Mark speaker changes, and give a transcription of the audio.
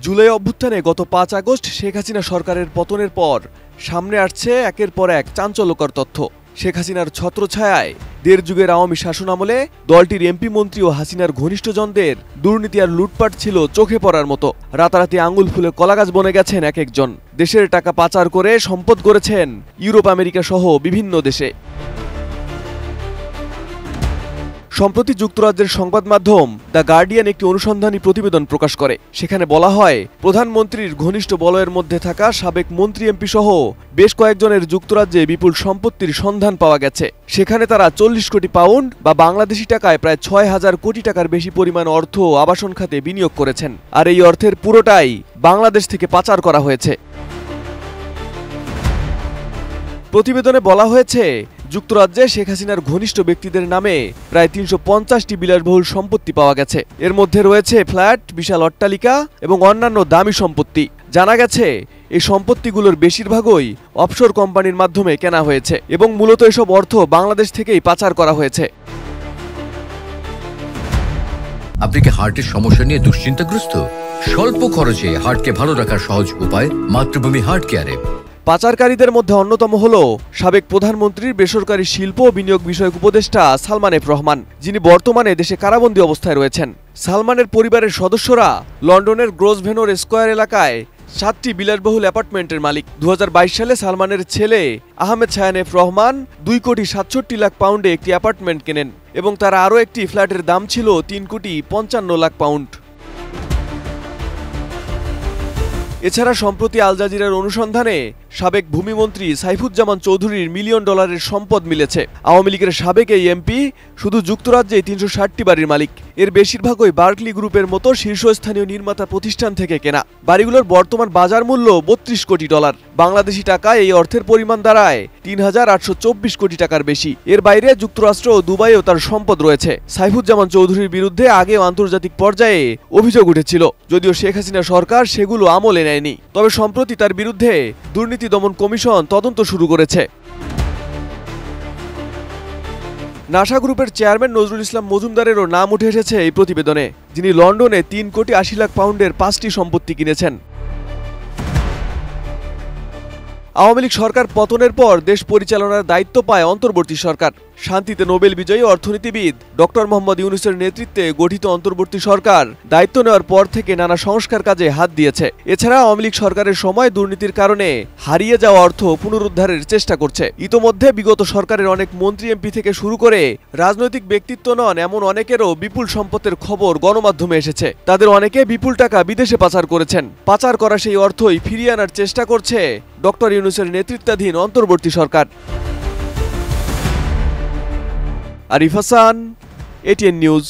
Speaker 1: জুলাই অভ্যুত্থানে গত ৫ আগস্ট শেখ হাসিনা সরকারের পতনের পর সামনে আসছে একের পর এক চাঞ্চল্যকর তথ্য। শেখ হাসিনার ছত্রছায়ায় দেড় যুগের আওয়ামী শাসনামলে দলটির এমপি মন্ত্রী ও হাসিনার ঘনিষ্ঠজনদের দুর্নীতি আর লুটপাট ছিল চোখে পড়ার মতো। রাতারাতি আঙুল ফুলে কলাগাছ বনে গেছেন এক একজন। দেশের টাকা পাচার করে সম্পদ গড়েছেন ইউরোপ আমেরিকা সহ বিভিন্ন দেশে। সম্প্রতি যুক্তরাজ্যের সংবাদ মাধ্যম দ্য গার্ডিয়ান একটি অনুসন্ধানী প্রতিবেদন প্রকাশ করে। সেখানে বলা হয়, প্রধানমন্ত্রীর ঘনিষ্ঠ বলয়ের মধ্যে থাকা সাবেক মন্ত্রী এমপি সহ বেশ কয়েকজনের যুক্তরাজ্যে বিপুল সম্পত্তির সন্ধান পাওয়া গেছে। সেখানে তারা ৪০ কোটি পাউন্ড বা বাংলাদেশি টাকায় প্রায় ৬,০০০ কোটি টাকার বেশি পরিমাণ অর্থ আবাসন খাতে বিনিয়োগ করেছেন। আর এই অর্থের পুরোটাই বাংলাদেশ থেকে পাচার করা হয়েছে। প্রতিবেদনে বলা হয়েছে, যুক্তরাজ্যে শেখ হাসিনার ঘনিষ্ঠ ব্যক্তিদের নামে প্রায় ৩৫০টি বিলাসবহুল সম্পত্তি পাওয়া গেছে। এর মধ্যে রয়েছে ফ্ল্যাট, বিশাল অট্টালিকা এবং অন্যান্য দামি সম্পত্তি। জানা গেছে, এই সম্পত্তিগুলোর বেশিরভাগই অফশোর কোম্পানির মাধ্যমে কেনা হয়েছে এবং মূলত এসব অর্থ বাংলাদেশ থেকেই পাচার করা হয়েছে।
Speaker 2: আপনি কি হার্টের সমস্যা নিয়ে দুশ্চিন্তাগ্রস্ত? স্বল্প খরচে হার্টকে ভালো রাখার সহজ উপায় মাতৃভূমি হার্ট কেয়ারে।
Speaker 1: পাচারকারীদের মধ্যে অন্যতম হল সাবেক প্রধানমন্ত্রীর বেসরকারি শিল্প ও বিনিয়োগ বিষয়ক উপদেষ্টা সালমান এফ রহমান, যিনি বর্তমানে দেশে কারাবন্দী অবস্থায় রয়েছেন। সালমানের পরিবারের সদস্যরা লন্ডনের গ্রোসভেনর স্কয়ার এলাকায় 7টি বিলাসবহুল অ্যাপার্টমেন্টের মালিক। ২০২২ সালে সালমানের ছেলে আহমেদ শায়ান এফ রহমান ২,৬৭,০০,০০০ পাউন্ডে একটি অ্যাপার্টমেন্ট কেনেন এবং তার আরও একটি ফ্ল্যাটের দাম ছিল ৩,৫৫,০০,০০০ পাউন্ড। এছাড়া সম্প্রতি আল জাজিরার অনুসন্ধানে সাবেক ভূমিমন্ত্রী সাইফুজ্জামান চৌধুরীর মিলিয়ন ডলারের সম্পদ মিলেছে। আওয়ামী লীগের সাবেক এই এমপি শুধু যুক্তরাজ্যে ৩৬০টি বাড়ির মালিক। এর বেশিরভাগই বার্কলি গ্রুপের মতো শীর্ষস্থানীয় নির্মাতা প্রতিষ্ঠান থেকে কেনা। বাড়িগুলোর বর্তমান বাজার মূল্য ৩২ কোটি ডলার। বাংলাদেশি টাকায় এই অর্থের পরিমাণ দাঁড়ায় ৩,৮২৪ কোটি টাকার বেশি। এর বাইরে যুক্তরাষ্ট্র ও দুবাইয়েও তার সম্পদ রয়েছে। সাইফুজ্জামান চৌধুরীর বিরুদ্ধে আগেও আন্তর্জাতিক পর্যায়ে অভিযোগ উঠেছিল, যদিও শেখ হাসিনা সরকার সেগুলো আমলে নেয়নি। তবে সম্প্রতি তার বিরুদ্ধে দুর্নীতি দমন কমিশন তদন্ত শুরু করেছে। নাসা গ্রুপের চেয়ারম্যান নজরুল ইসলাম মজুমদারেরও নাম উঠে এসেছে এই প্রতিবেদনে, যিনি লন্ডনে ৩,৮০,০০,০০০ পাউন্ডের 5টি সম্পত্তি কিনেছেন। আওয়ামী লীগ সরকার পতনের পর দেশ পরিচালনার দায়িত্ব পায় অন্তর্বর্তী সরকার। শান্তিতে নোবেল বিজয়ী অর্থনীতিবিদ ডক্টর মোহাম্মদ ইউনূসের নেতৃত্বে গঠিত অন্তর্বর্তী সরকার দায়িত্ব নেওয়ার পর থেকে নানা সংস্কার কাজে হাত দিয়েছে। এছাড়া আওয়ামী লীগ সরকারের সময় দুর্নীতির কারণে হারিয়ে যাওয়া অর্থ পুনরুদ্ধারের চেষ্টা করছে। ইতোমধ্যে বিগত সরকারের অনেক মন্ত্রী এমপি থেকে শুরু করে রাজনৈতিক ব্যক্তিত্ব নন এমন অনেকেরও বিপুল সম্পদের খবর গণমাধ্যমে এসেছে। তাদের অনেকে বিপুল টাকা বিদেশে পাচার করেছেন। পাচার করা সেই অর্থই ফিরিয়ে আনার চেষ্টা করছে ডক্টর ইউনূসের নেতৃত্বাধীন অন্তর্বর্তী সরকার। Arif Hasan, ATN news.